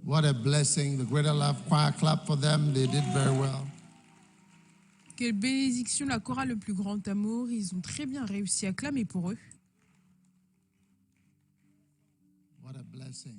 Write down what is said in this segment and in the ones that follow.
What a blessing. The Greater Love Choir, clap for them. They did very well. Quelle bénédiction, la chorale Le Plus Grand Amour. Ils ont très bien réussi à clamer pour eux. What a blessing.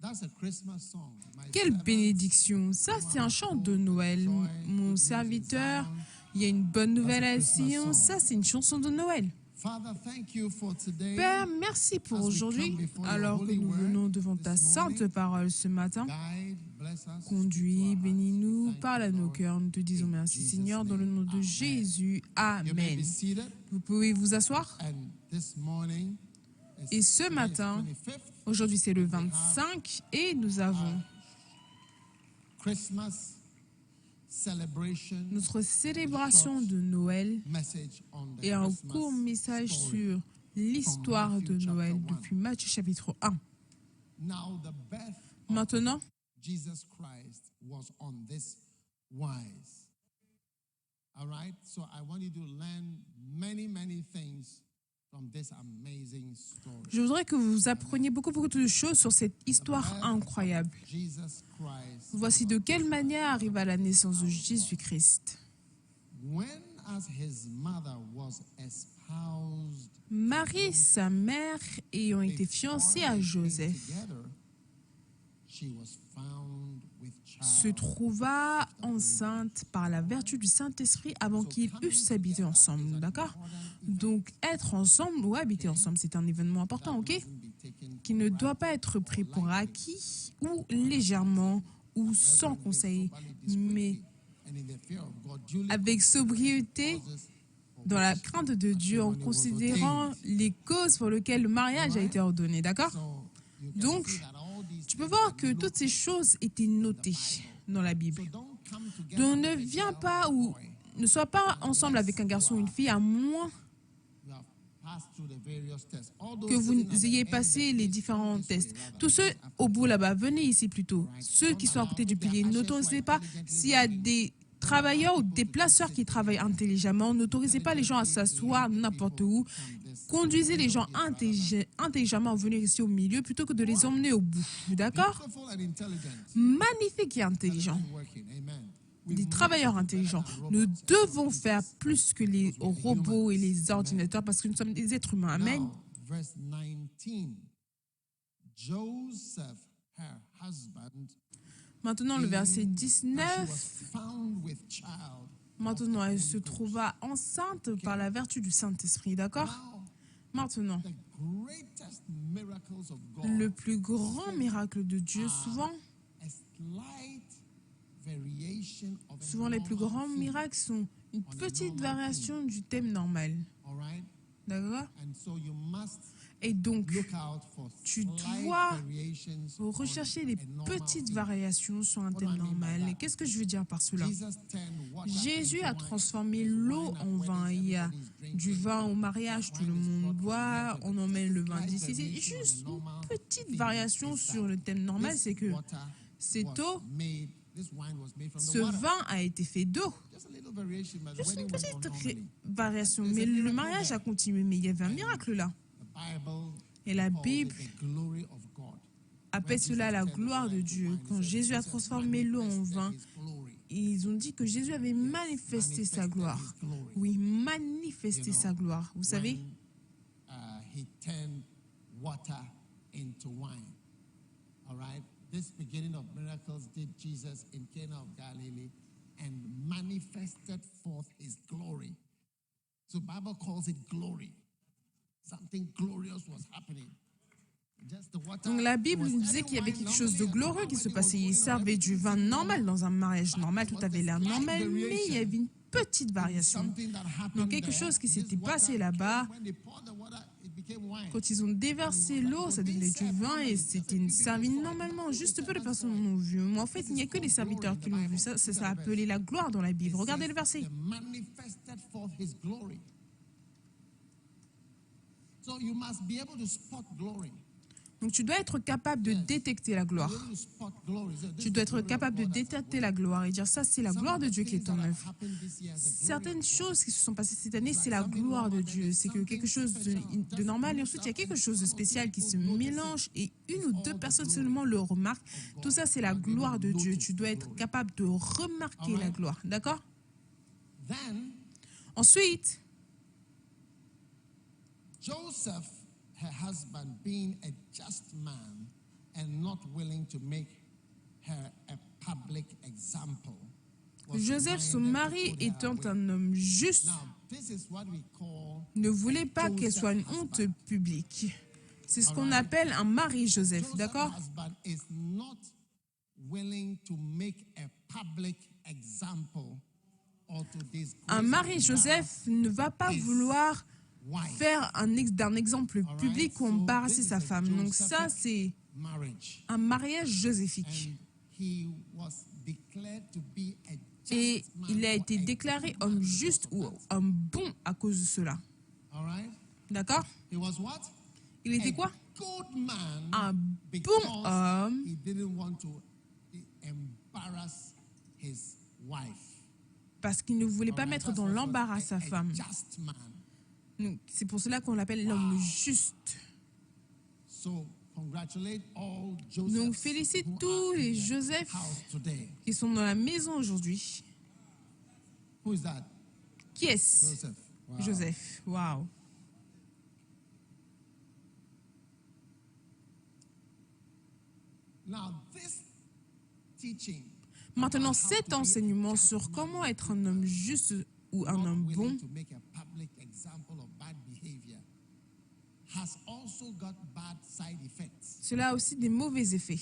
That's a Christmas song. Quelle bénédiction. Ça, c'est un chant de Noël. Mon serviteur, il y a une bonne nouvelle à Sion. Ça, c'est une chanson de Noël. Father, thank you for today. Père, merci pour aujourd'hui. Alors que nous venons devant ta sainte parole ce matin, Guide, bless us. conduis, bénis-nous, parle à nos cœurs. Nous te disons merci, Seigneur, dans le nom de Jésus. You may Amen. be seated. Vous pouvez vous asseoir. And this morning Et ce matin, aujourd'hui c'est le 25 et nous avons Christmas celebration notre célébration de Noël message on the et un Christmas court message story. sur l'histoire de Noël depuis Matthieu chapitre 1. Now the birth of Maintenant, Jesus Christ was on this wise. All right? So I want you to learn many things from this amazing story. je voudrais que vous appreniez beaucoup de choses sur cette histoire incroyable. Jesus Christ. Voici de quelle manière arriva la naissance de Jésus-Christ. When as his mother was espoused Marie, sa mère, ayant été fiancée à Joseph, together, she was found with se child. trouva enceinte par la vertu du Saint-Esprit avant qu'ils eussent habité ensemble, d'accord? Donc, être ensemble ou habiter ensemble, c'est un événement important, ok? Qui ne doit pas être pris pour acquis ou légèrement ou sans conseil, mais And in the fear of God, duly avec sobriété, dans la crainte de Dieu, en considérant les causes pour lesquelles le mariage a été ordonné, d'accord? so you can Donc, see that all these tu peux voir que toutes ces choses étaient notées dans la Bible. don't come together. Donc, ne viens pas ou ne sois pas ensemble avec un garçon ou une fille, à moins You have passed through the various tests. All que those vous sitting at the ayez end passé that les face différents this way, tests. rather, Tous ceux au bout là-bas, venez ici plutôt. Ceux qui sont à côté du pilier, n'autorisez pas, s'il y a des travailleurs ou des placeurs qui travaillent intelligemment, n'autorisez pas les gens à s'asseoir n'importe où. Conduisez les gens intelligemment à venir ici au milieu plutôt que de les emmener au bout. D'accord? beautiful and intelligent. Magnifique et intelligent. Working. Amen. Des travailleurs intelligents. Nous devons faire plus que les robots et les ordinateurs parce que nous sommes des êtres humains. Amen. Now, verse 19. Joseph, her husband, Maintenant, le verset and she 19. was found with child. Maintenant, elle se trouva enceinte par la vertu du Saint-Esprit. D'accord? Now, Maintenant, the greatest miracles of God, le plus grand miracle de Dieu, souvent a slight variation of a Souvent, les plus normal grands theme. miracles sont une petite variation du thème normal. All right? D'accord? And so you must Et donc, look out for tu slight dois variations on rechercher les a normal petites theme. variations sur un thème normal. Et qu'est-ce que je veux dire par cela? Jesus turned water Jésus into a wine. transformé l'eau en vin. Il y a du vin au mariage, tout le monde boit, on emmène le vin d'ici. C'est juste une petite variation sur le thème normal, c'est que cette eau, ce vin a été fait d'eau. Juste une petite variation. Mais le mariage a continué, mais il y avait un miracle là. Et la Bible appelle cela la gloire de Dieu. Quand Jésus a transformé l'eau en vin, ils ont dit que Jésus avait manifesté sa gloire. Oui, manifesté sa gloire. Vous savez, He turned water into wine. All right? This beginning of miracles did Jesus in Cana of Galilee and manifested forth his glory. So Bible calls it glory. Something glorious was happening. Just the water donc la Bible was nous disait qu'il y avait quelque chose de glorieux qui se passait. Il servait du vin normal dans un mariage normal, tout avait l'air normal, mais il y avait une petite variation. something that happened Donc quelque there. chose qui This s'était water passé là-bas, when they poured the water, it became wine. quand ils ont déversé l'eau, ça devenait du vin et c'était servi normalement. Juste peu de personnes l'ont vu. Mais en fait, il n'y a que les serviteurs qui l'ont vu. Ça, c'est appelé la gloire dans la Bible. Regardez le verset. They manifested forth his glory. So you must be able to spot glory. Donc, tu dois être capable de détecter la gloire. Tu dois être capable de détecter la gloire et dire ça, c'est la gloire de Dieu qui est en œuvre. Certaines choses qui se sont passées cette année, c'est la gloire de Dieu. C'est que quelque chose de normal et ensuite il y a quelque chose de spécial qui se mélange et une ou deux personnes seulement le remarquent. Tout ça, c'est la gloire de Dieu. Tu dois être capable de remarquer la gloire. D'accord? Ensuite, Joseph, her husband, being a just man and not willing to make her a public example. Joseph, son mari, étant un homme juste, ne voulait pas qu'elle soit une honte publique. C'est ce qu'on appelle un mari Joseph, d'accord? Un mari Joseph ne va pas vouloir faire d'un exemple public ou embarrasser sa femme. Donc ça, c'est un mariage joséphique. Et il a été déclaré homme juste ou homme bon à cause de cela. D'accord? Il était quoi? Un bon homme. Parce qu'il ne voulait pas mettre dans l'embarras sa femme. C'est pour cela qu'on l'appelle l'homme juste. Donc félicite tous les Joseph qui sont dans la maison aujourd'hui. Qui est-ce? Joseph. Wow. Maintenant, cet enseignement sur comment être un homme juste ou un homme bon cela a aussi des mauvais effets.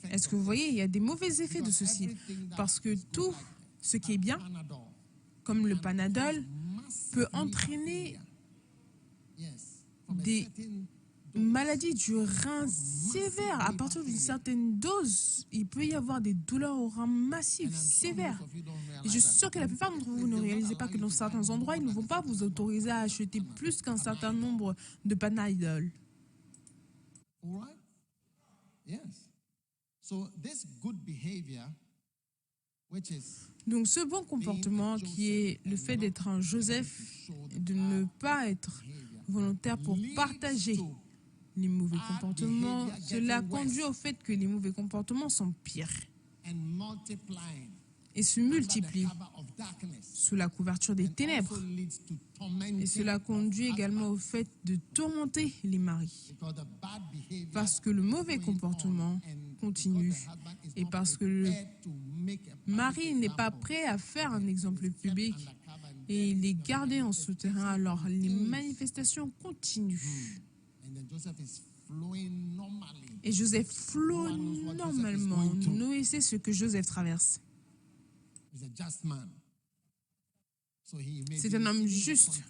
Est-ce que vous voyez, il y a des mauvais effets de ceci? Parce que tout ce qui est bien, comme le Panadol, peut entraîner des maladies du rein sévères. À partir d'une certaine dose, il peut y avoir des douleurs au rein massives, sévères. Et je suis sûre que la plupart d'entre vous ne réalisez pas que dans certains endroits, ils ne vont pas vous autoriser à acheter plus qu'un certain nombre de Panadol. Donc ce bon comportement qui est le fait d'être un Joseph, de ne pas être volontaire pour partager les mauvais comportements, cela conduit au fait que les mauvais comportements sont pires et se multiplient sous la couverture des ténèbres. Et cela conduit également au fait de tourmenter les maris. Parce que le mauvais comportement continue et parce que le mari n'est pas prêt à faire un exemple public et il est gardé en souterrain, alors les manifestations continuent. Et Joseph flot normalement. Noé sait ce que Joseph traverse. C'est un homme juste.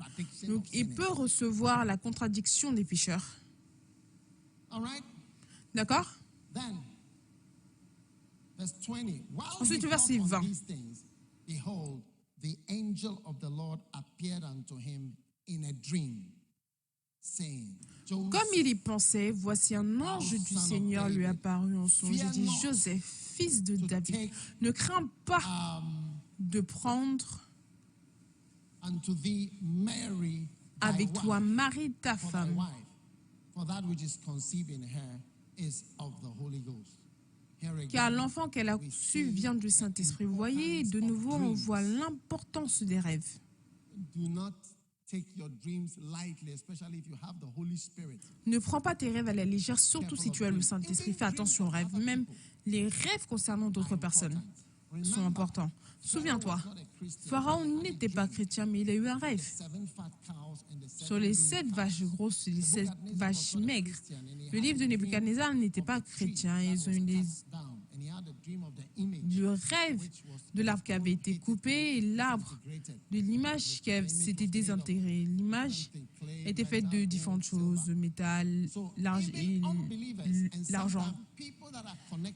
Donc, il peut recevoir la contradiction des pécheurs. D'accord? Ensuite, verset 20. The angel of the Lord appeared unto him in a dream, saying, comme il y pensait, voici un ange du Seigneur lui apparut en songe et dit, Joseph, fils de David, ne crains pas de prendre avec toi Marie, ta femme, car l'enfant qu'elle a conçu vient du Saint-Esprit. Vous voyez, de nouveau, on voit l'importance des rêves. Ne prends pas tes rêves à la légère, surtout si tu as le Saint-Esprit. Fais attention aux rêves. Même les rêves concernant d'autres personnes sont importants. Souviens-toi, Pharaon n'était pas chrétien, mais il a eu un rêve. Sur les 7 vaches grosses et les 7 vaches maigres, le livre de Nebuchadnezzar n'était pas chrétien. Ils ont eu le rêve de l'arbre qui avait été coupé et l'arbre de l'image qui s'était désintégrée. L'image était faite de différentes choses, de métal, l'argent.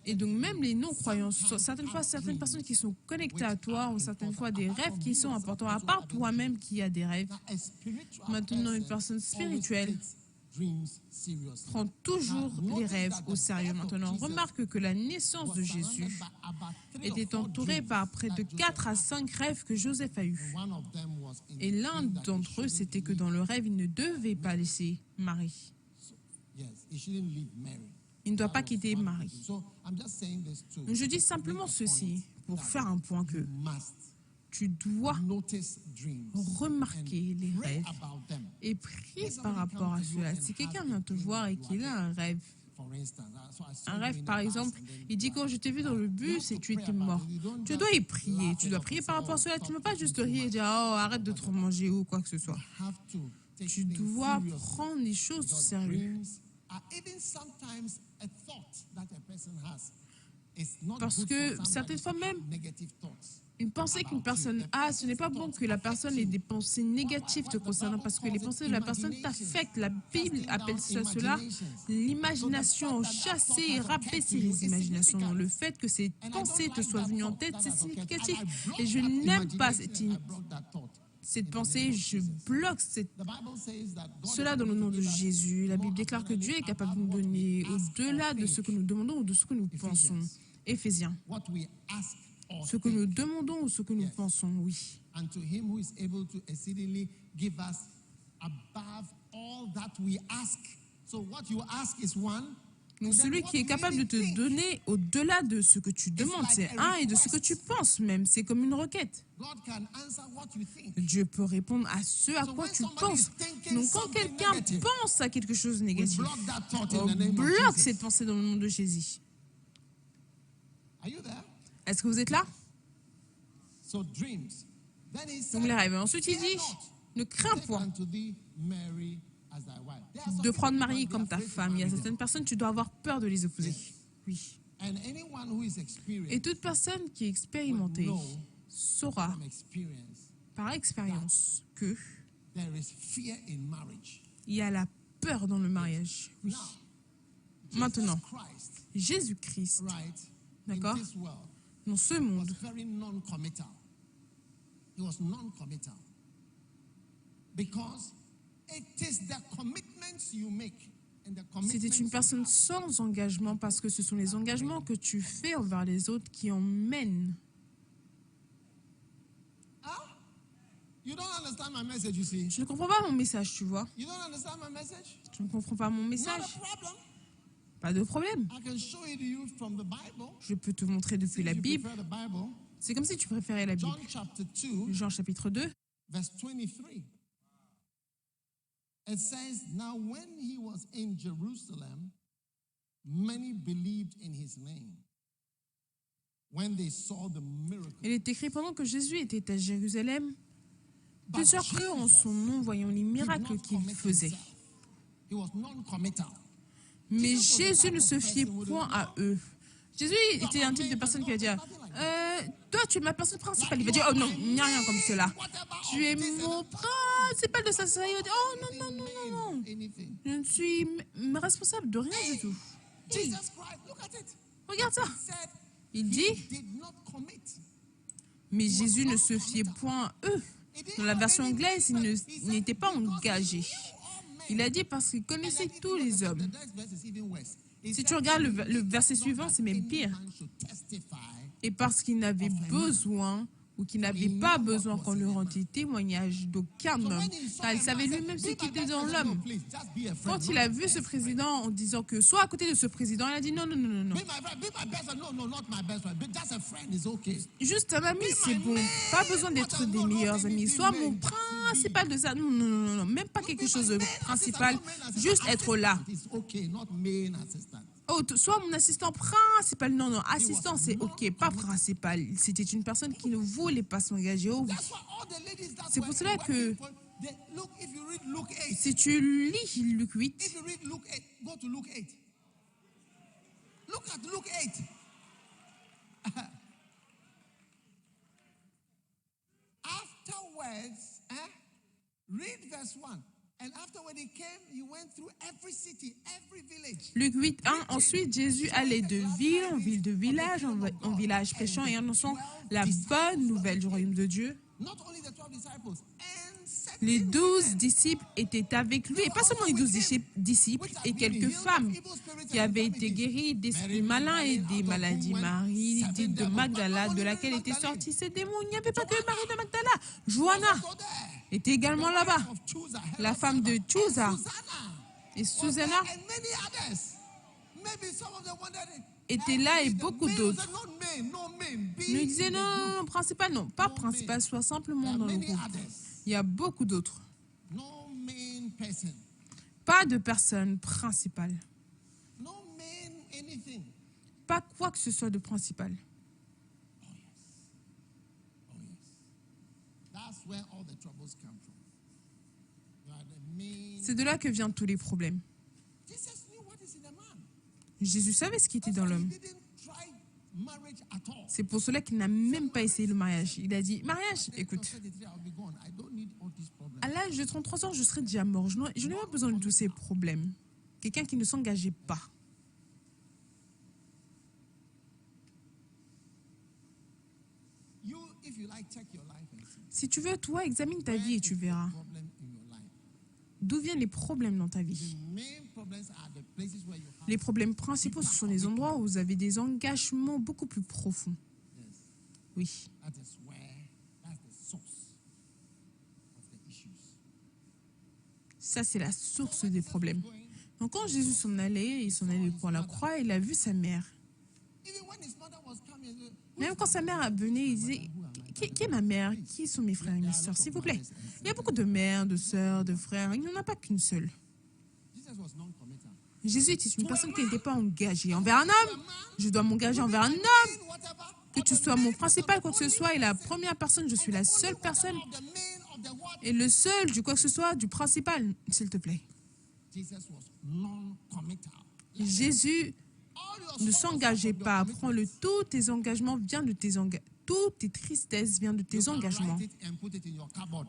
Et donc même les non-croyants, certaines fois, certaines personnes qui sont connectées à toi ont certaines fois des rêves qui sont importants, à part toi-même qui a des rêves. Maintenant, une personne spirituelle prend toujours les rêves au sérieux. Maintenant, remarque que la naissance de Jésus était entourée par près de 4 à 5 rêves que Joseph a eus. Et l'un d'entre eux, c'était que dans le rêve, il ne devait pas laisser Marie. Il ne doit pas quitter Marie. Donc je dis simplement ceci pour faire un point que tu dois remarquer les rêves et prier par rapport à cela. Si quelqu'un vient te voir et qu'il a un rêve, par exemple, il dit quand je t'ai vu dans le bus et tu étais mort, tu dois y prier. Tu dois prier par rapport à cela. Tu ne peux pas juste rire et dire oh arrête de trop manger ou quoi que ce soit. Tu dois prendre les choses au sérieux. Parce que certaines fois même, une pensée qu'une personne a, ce n'est pas bon que la personne ait des pensées négatives te concernant, parce que les pensées de la personne t'affectent. La Bible appelle cela l'imagination. Chasser et rabaisser les imaginations. Donc, le fait que ces pensées te soient venues en tête, c'est significatif. Et je n'aime pas cette pensée, je bloque cela dans le nom de Jésus. La Bible déclare que Dieu est capable de nous donner au-delà de ce que nous demandons ou de ce que nous pensons. Éphésiens. Ce que nous demandons ou ce que nous pensons, oui. Donc celui qui est capable de te donner au-delà de ce que tu demandes, c'est un, et de ce que tu penses même, c'est comme une requête. Dieu peut répondre à ce à quoi tu penses. Donc quand quelqu'un pense à quelque chose de négatif, on bloque cette pensée dans le nom de Jésus. Est-ce que vous êtes là? Donc les rêves. Ensuite il dit, ne crains point de prendre Marie comme ta femme. Il y a certaines personnes, tu dois avoir peur de les épouser. Oui. Et toute personne qui est expérimentée saura par expérience que il y a la peur dans le mariage. Oui. Maintenant, Jésus-Christ, d'accord, dans ce monde, c'était une personne sans engagement, parce que ce sont les engagements que tu fais envers les autres qui emmènent. Je ne comprends pas mon message, tu vois. Tu ne comprends pas mon message? Pas de problème. Je peux te montrer depuis la Bible. C'est comme si tu préférais la Bible. Jean chapitre 2. It says, now when he was in Jerusalem, many believed in his name. When they saw the miracle. Il est écrit, pendant que Jésus était à Jérusalem, plusieurs crurent en son nom, voyant les miracles qu'il faisait. Mais Jésus ne se fiait point à eux. Jésus était un type de personne qui va dire, toi tu es ma personne principale. Il va dire, oh non, il n'y a rien comme cela. Tu es mon principal de sa saillotte. Oh non, non, non, non, non. Je ne suis responsable de rien du tout. Hey. Regarde ça. Il dit, mais Jésus ne se fiait point à eux. Dans la version anglaise, il n'était pas engagé. Il a dit parce qu'il connaissait tous les hommes. Si tu regardes le verset suivant, c'est même pire. Et parce qu'il n'avait besoin, ou qu'il n'avait pas besoin qu'on lui rendît témoignage d'aucun homme, car il savait lui-même ce qui était dans l'homme. Quand il a vu ce président en disant que soit à côté de ce président, il a dit non, non, non, non, non. Juste un ami, c'est bon. Pas besoin d'être des meilleurs amis. Soit mon principal de ça. Non, non, non, non. Même pas quelque chose de principal. Juste être là. Oh, soit mon assistant principal. Non, non, assistant, c'est ok, pas principal. C'était une personne qui ne voulait pas s'engager. Oh, oui. C'est pour cela que si tu lis Luc 8, look at Luke 8. Afterwards, read verse 1. And afterward he came, he went through every city, every village. Luc 8, 1. Ensuite, Jésus allait de ville en ville, de village en village, prêchant et annonçant la bonne nouvelle du royaume de Dieu. Not only the 12 disciples, and Les 12 disciples étaient avec lui, et pas seulement les 12 disciples, et quelques femmes qui avaient été guéries d'esprits malins et des maladies. Marie, dite de Magdala, de laquelle étaient sortis ces démons. Il n'y avait pas que Marie de Magdala. Johanna était également là-bas, la femme de Chuza. Et Susanna était là et beaucoup d'autres. Nous disaient non, principal, non, pas principal, soit simplement dans le groupe. Il y a beaucoup d'autres. Pas de personne principale. Pas quoi que ce soit de principal. C'est de là que viennent tous les problèmes. Jésus savait ce qui était dans l'homme. C'est pour cela qu'il n'a même pas essayé le mariage. Il a dit, mariage, écoute, à l'âge de 33 ans, je serai déjà mort. Je n'ai pas besoin de tous ces problèmes. Quelqu'un qui ne s'engageait pas. Si tu veux, toi, examine ta vie et tu verras. D'où viennent les problèmes dans ta vie? Les problèmes principaux, ce sont les endroits où vous avez des engagements beaucoup plus profonds. Oui. Ça, c'est la source des problèmes. Donc, quand Jésus s'en allait, il s'en allait pour la croix, il a vu sa mère. Même quand sa mère venait, il disait, qui est ma mère? Qui sont mes frères et mes sœurs? S'il vous plaît. Il y a beaucoup de mères, de sœurs, de frères. Il n'y en a pas qu'une seule. Jésus était une personne qui n'était pas engagée. Envers un homme, je dois m'engager envers un homme. Que tu sois mon principal, quoi que ce soit, et la première personne, je suis la seule personne. Et le seul du quoi que ce soit, du principal, s'il te plaît. Jésus ne s'engageait pas. Prends-le. Tous tes engagements viennent de tes engagements. Toutes tes tristesses viennent de tes engagements.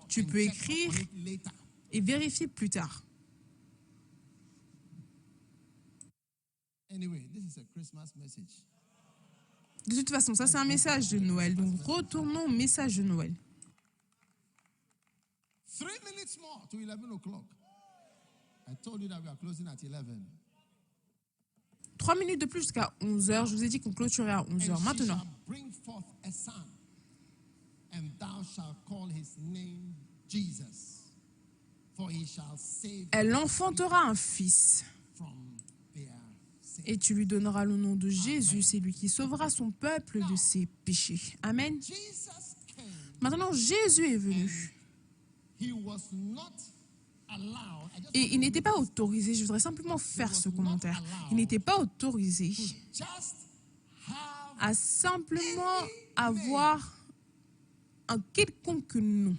Tu peux écrire et vérifier plus tard. De toute façon, ça c'est un message de Noël. Donc retournons au message de Noël. 3 minutes more to 11 o'clock. I told you that we are closing at 11. 3 minutes de plus jusqu'à 11h. Je vous ai dit qu'on clôturait à 11h. Maintenant. Elle enfantera un fils. Et tu lui donneras le nom de Jésus. C'est lui qui sauvera son peuple de ses péchés. Amen. Maintenant, Jésus est venu. Et il n'était pas autorisé, je voudrais simplement faire ce commentaire, il n'était pas autorisé à simplement avoir un quelconque nom.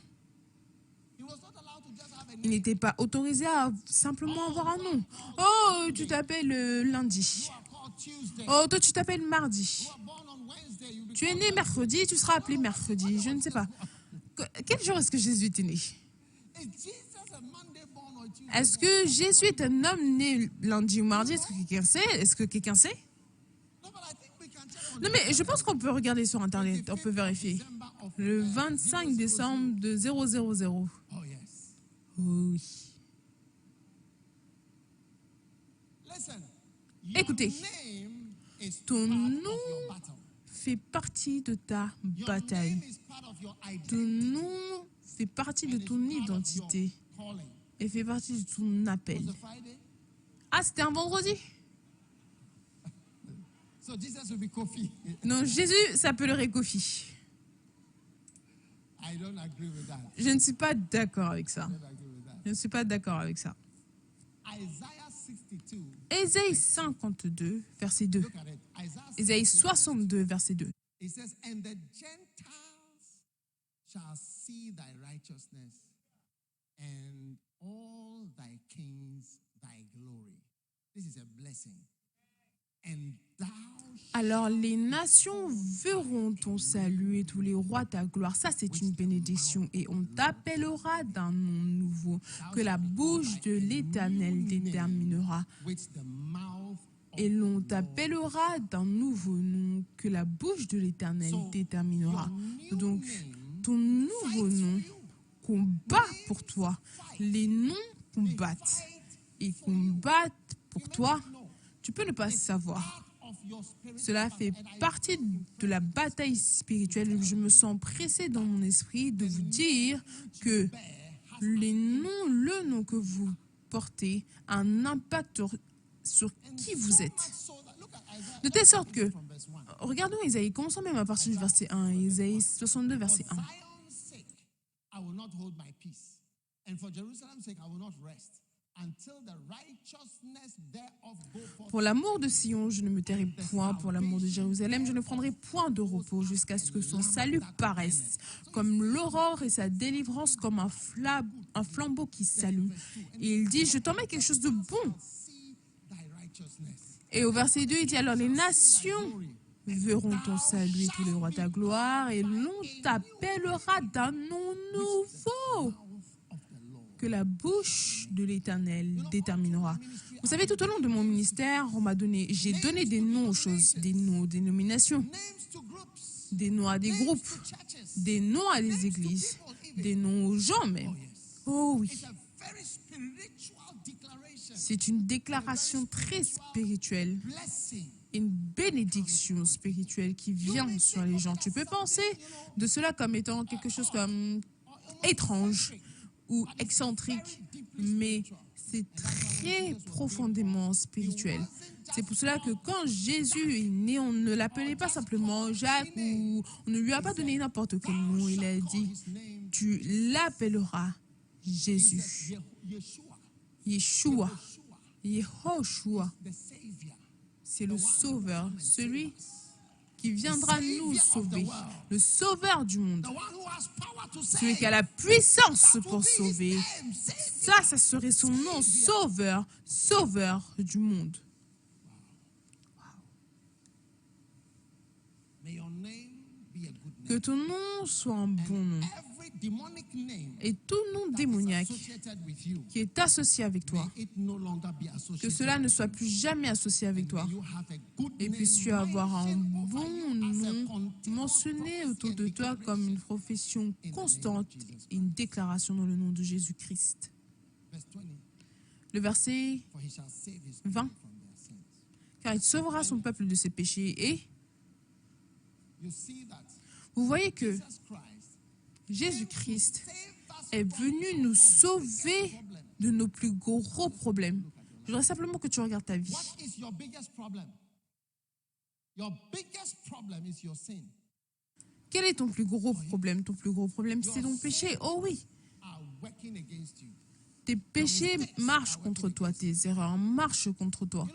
Il n'était pas autorisé à simplement avoir un nom. Oh, tu t'appelles lundi. Oh, toi tu t'appelles mardi. Tu es né mercredi, tu seras appelé mercredi, je ne sais pas. Quel jour est-ce que Jésus était né? Est-ce que Jésus est un homme né lundi ou mardi? Est-ce que quelqu'un sait? Est-ce que quelqu'un sait? Non, mais je pense qu'on peut regarder sur Internet, on peut vérifier. Le 25 décembre de 000. Oh oui. Écoutez, ton nom fait partie de ta bataille. Ton nom fait partie de ton identité et fait partie de ton appel. Ah, c'était un vendredi? Non, Jésus s'appellerait Kofi. Je ne suis pas d'accord avec ça. Je ne suis pas d'accord avec ça. Ésaïe 52, verset 2. Ésaïe 62, verset 2. It says, and the Gentiles shall see thy righteousness, and all thy kings thy glory. This is a blessing. And thou Alors les nations verront ton salut et tous les rois ta gloire. Ça, c'est une bénédiction. Et on t'appellera d'un nom nouveau que la bouche de l'Éternel déterminera. Et l'on t'appellera d'un nouveau nom que la bouche de l'Éternel déterminera. Donc, ton nouveau nom combat pour toi. Les noms combattent. Ils combattent pour toi. Tu peux ne pas savoir. Cela fait partie de la bataille spirituelle. Je me sens pressé dans mon esprit de vous dire que le nom que vous portez a un impact sur qui vous êtes. De telle sorte que, regardons Isaïe, commençons même à partir du verset 1, Isaïe 62, verset 1. Pour l'amour de Sion, je ne me tairai point. Pour l'amour de Jérusalem, je ne prendrai point de repos jusqu'à ce que son salut paraisse, comme l'aurore et sa délivrance comme un flambeau qui s'allume. Et il dit, je t'en mets quelque chose de bon. Et au verset 2, il dit, alors les nations verront ton salut et tous les rois ta gloire, et l'on t'appellera d'un nom nouveau que la bouche de l'Éternel déterminera. Vous savez, tout au long de mon ministère, j'ai donné des noms aux choses, des noms aux dénominations, des noms à des groupes, des noms à des églises, des noms aux gens même. Oh oui. C'est une déclaration très spirituelle, une bénédiction spirituelle qui vient sur les gens. Tu peux penser de cela comme étant quelque chose comme étrange ou excentrique, mais c'est très profondément spirituel. C'est pour cela que quand Jésus est né, on ne l'appelait pas simplement Jacques ou on ne lui a pas donné n'importe quel nom. Il a dit, tu l'appelleras Jésus, Yeshua, Yehoshua. C'est le Sauveur, celui qui viendra nous sauver, le Sauveur du monde, celui qui a la puissance pour sauver. Ça serait son nom, Sauveur, Sauveur du monde. Que ton nom soit un bon nom. Et tout nom démoniaque qui est associé avec toi, que cela ne soit plus jamais associé avec toi. Et puisses-tu avoir un bon nom mentionné autour de toi comme une profession constante et une déclaration dans le nom de Jésus-Christ. Le verset 20. Car il sauvera son peuple de ses péchés. Et vous voyez que Jésus-Christ est venu nous sauver de nos plus gros problèmes. Je voudrais simplement que tu regardes ta vie. Quel est ton plus gros problème? Ton plus gros problème, c'est ton péché. Oh oui. Tes péchés marchent contre toi, tes erreurs marchent contre toi.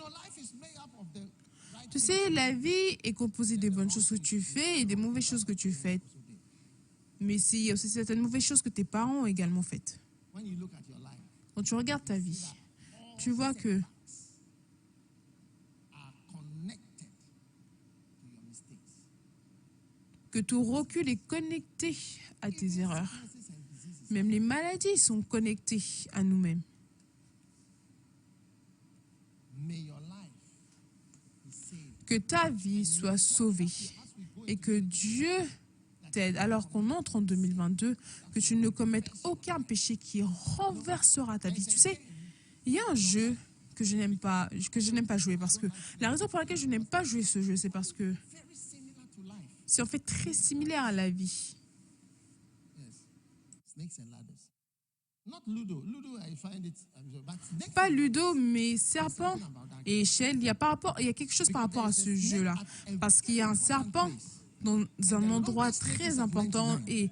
Tu sais, la vie est composée des bonnes choses que tu fais et des mauvaises choses que tu fais. Mais il y a aussi certaines mauvaises choses que tes parents ont également faites. Quand tu regardes ta vie, tu vois que tout recul est connecté à tes erreurs. Même les maladies sont connectées à nous-mêmes. Que ta vie soit sauvée et que Dieu t'aide, alors qu'on entre en 2022, que tu ne commettes aucun péché qui renversera ta vie. Tu sais, il y a un jeu que je n'aime pas jouer parce que la raison pour laquelle je n'aime pas jouer ce jeu, c'est parce que c'est en fait très similaire à la vie. Pas Ludo, mais serpent et échelle. Il y a quelque chose par rapport à ce jeu-là. Parce qu'il y a un serpent dans un endroit très important et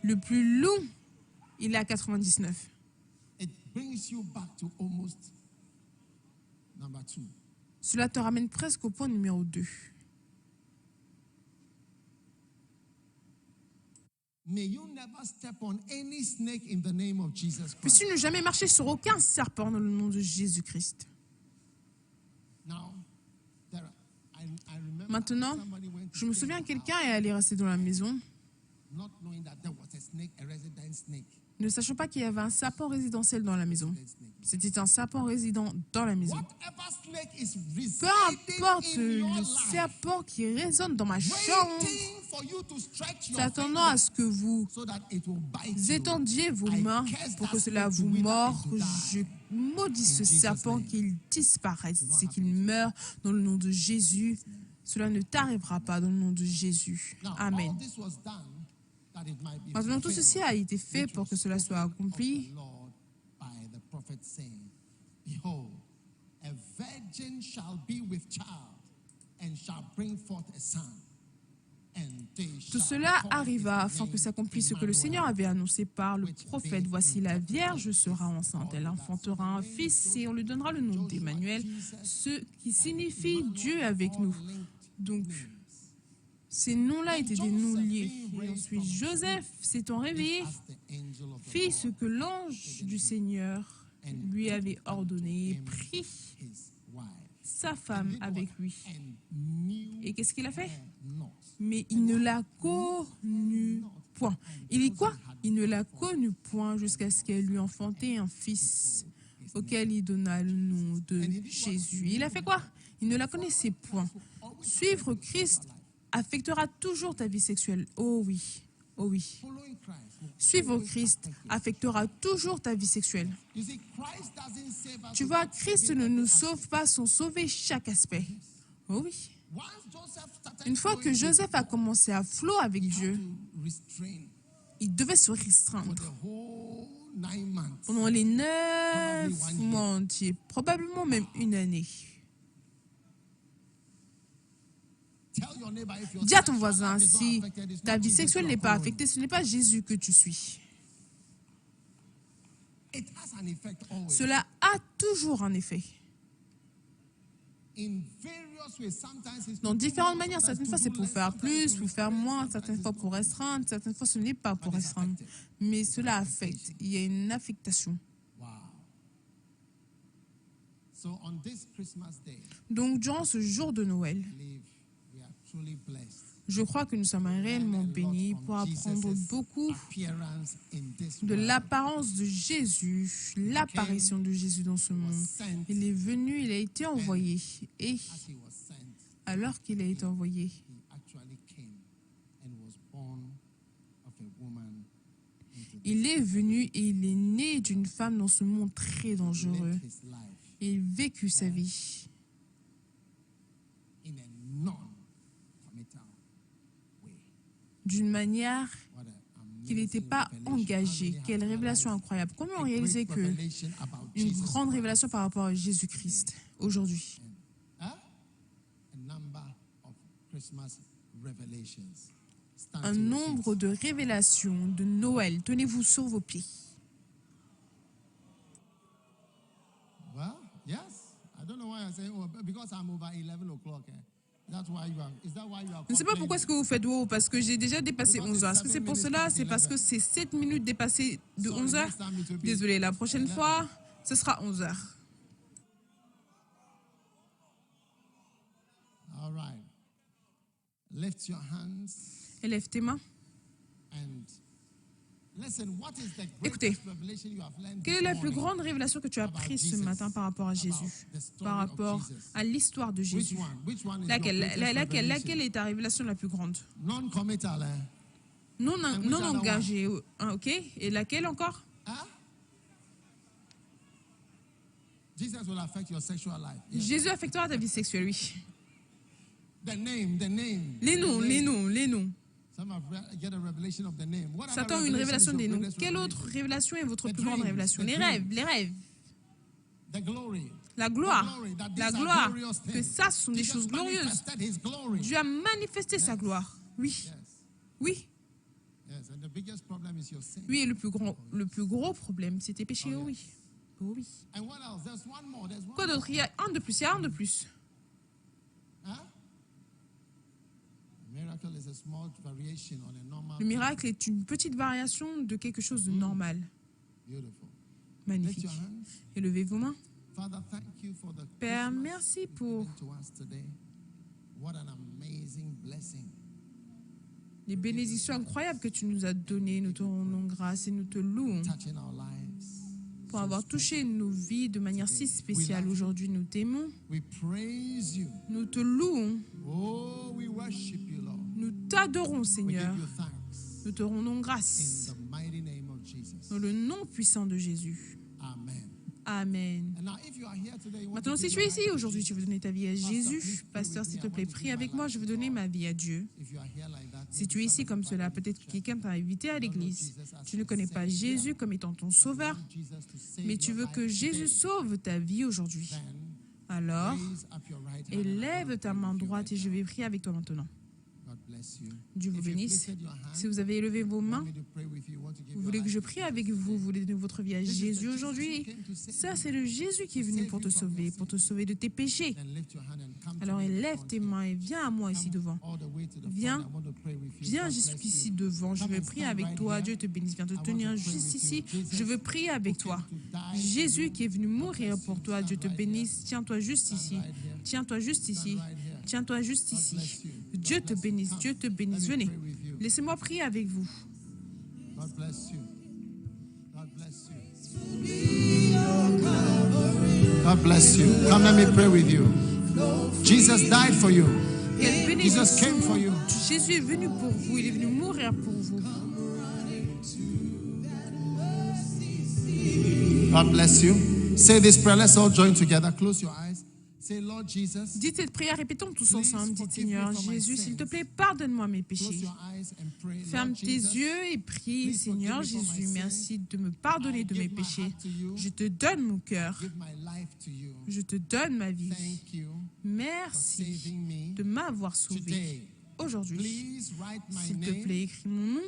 le plus long, il est à 99. Cela te ramène presque au point numéro 2. Puisses-tu ne jamais marcher sur aucun serpent dans le nom de Jésus-Christ. Maintenant, je me souviens, quelqu'un est allé rester dans la maison ne sachant pas qu'il y avait un serpent résidentiel dans la maison. C'était un serpent résident dans la maison. Peu importe le serpent qui résonne dans ma chambre, s'attendant à ce que vous étendiez vos mains pour que cela vous morde, je maudis ce serpent, qu'il disparaisse et qu'il meure dans le nom de Jésus. Cela ne t'arrivera pas dans le nom de Jésus. Amen. Maintenant, tout ceci a été fait pour que cela soit accompli. Behold, a virgin shall be with child and shall bring forth a son. Tout cela arriva afin que s'accomplisse ce que le Seigneur avait annoncé par le prophète. Voici la Vierge sera enceinte, elle enfantera un fils et on lui donnera le nom d'Emmanuel, ce qui signifie Dieu avec nous. Donc, ces noms-là étaient des noms liés. Et ensuite, Joseph s'étant réveillé, fit ce que l'ange du Seigneur lui avait ordonné et prit sa femme avec lui. Et qu'est-ce qu'il a fait? Mais il ne l'a connue point. Il dit quoi? Il ne l'a connue point jusqu'à ce qu'elle lui enfantait un fils auquel il donna le nom de Jésus. Il a fait quoi? Il ne la connaissait point. Suivre Christ affectera toujours ta vie sexuelle. Oh oui, oh oui. Suivre Christ affectera toujours ta vie sexuelle. Tu vois, Christ ne nous sauve pas sans sauver chaque aspect. Oh oui. Une fois que Joseph a commencé à flot avec Dieu, il devait se restreindre pendant les 9 mois entiers, probablement même une année. Dis à ton voisin, si ta vie sexuelle n'est pas affectée, ce n'est pas Jésus que tu suis. Cela a toujours un effet. Dans différentes manières, certaines fois c'est pour faire plus, pour faire moins, certaines fois pour restreindre, certaines fois ce n'est pas pour restreindre. Mais cela affecte, il y a une affectation. Donc durant ce jour de Noël, je crois que nous sommes réellement bénis pour apprendre beaucoup de l'apparence de Jésus, l'apparition de Jésus dans ce monde. Il est venu, il a été envoyé. Et alors qu'il a été envoyé, il est venu et il est né d'une femme dans ce monde très dangereux. Il vécut sa vie d'une manière qu'il n'était pas engagé. Quelle révélation incroyable. Comment réaliser que une grande révélation par rapport à Jésus-Christ aujourd'hui? Un nombre de révélations de Noël. Tenez-vous sur vos pieds. Well, yes. I don't know why I say, oh, because I'm over 11 o'clock. Je ne sais pas pourquoi est-ce que vous faites wow, parce que j'ai déjà dépassé 11 heures. Est-ce que c'est pour cela? C'est parce que c'est 7 minutes dépassées de 11 heures? Désolé, la prochaine fois, ce sera 11 heures. All right. Lift your hands. Élève tes mains. Écoutez, quelle est la plus grande révélation que tu as prise ce matin par rapport à Jésus, par rapport à l'histoire de Jésus? Laquelle est ta révélation la plus grande? Non engagée, ok? Et laquelle encore? Jésus affectera ta vie sexuelle, oui. Les noms. Satan a une révélation des noms. Quelle autre révélation est votre plus grande révélation? Les rêves. La gloire. Que ça, ce sont des choses glorieuses. Dieu a manifesté sa gloire. Oui. Oui, et le plus gros problème, c'est tes péchés. Oh oui. Quoi d'autre? Il y a un de plus. Le miracle est une petite variation de quelque chose de normal. Magnifique. Élevez vos mains. Père, merci pour les bénédictions incroyables que tu nous as données. Nous te rendons grâce et nous te louons touching our lives. pour avoir touché nos vies de manière si spéciale. Aujourd'hui, nous t'aimons, We praise you. nous te louons, Oh, we worship you, Lord. nous t'adorons, We Seigneur. give you thanks Nous te rendons in grâce the mighty name of Jesus. dans le nom puissant de Jésus. Amen. Amen. And now, if you are here today, you want Maintenant, to si give tu es your ici life to aujourd'hui, tu veux Jesus. donner ta vie à Pastor, Jésus, please pray pasteur, with s'il me. te I plaît, want to prie give my avec moi, life je veux to donner God. ma vie à Dieu. If you are here like that, Si tu es ici comme cela, peut-être que quelqu'un t'a invité à l'église. Tu ne connais pas Jésus comme étant ton sauveur, mais tu veux que Jésus sauve ta vie aujourd'hui. Alors, élève ta main droite et je vais prier avec toi maintenant. Dieu vous bénisse. Si vous avez élevé vos mains, vous voulez que je prie avec vous, vous voulez donner votre vie à Jésus aujourd'hui. Ça, c'est le Jésus qui est venu pour te sauver de tes péchés. Alors élève tes mains et viens à moi ici devant. Viens jusqu'ici devant. Je veux prier avec toi. Dieu te bénisse. Viens te tenir juste ici. Je veux prier avec toi. Jésus qui est venu mourir pour toi. Dieu te bénisse. Tiens-toi juste ici. Tiens-toi juste ici. Tiens-toi juste ici. Dieu te bénisse. Dieu te bénisse. Venez. Laissez-moi prier avec vous. God bless you. God bless you. God bless you. Come, let me pray with you. Jesus died for you. Quelle Jesus came bénédiction. for you. Jésus est venu pour vous. Il est venu mourir pour vous. God bless you. Say this prayer. Let's all join together. Close your eyes. Say, Lord Jesus. Dites cette prière, répétons tous ensemble. Dites, Seigneur Jésus, s'il te plaît, pardonne-moi mes Close péchés. your eyes and pray. Ferme Lord tes Jesus, yeux et prie, please Seigneur forgive me for my Jésus, sin. merci de me pardonner de I mes give my péchés. heart to you. Je te donne mon cœur, give my life to you. je te donne ma vie. Thank you for Merci saving me de m'avoir sauvé today. aujourd'hui. Please write my S'il te name plaît, écris mon nom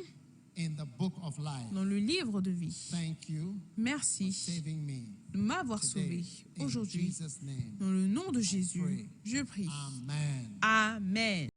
in the book of life. dans le livre de vie. Thank you for Merci saving me de m'avoir sauvé today. In aujourd'hui. Jesus' name. Dans le nom de Jésus, je prie. Amen. Amen.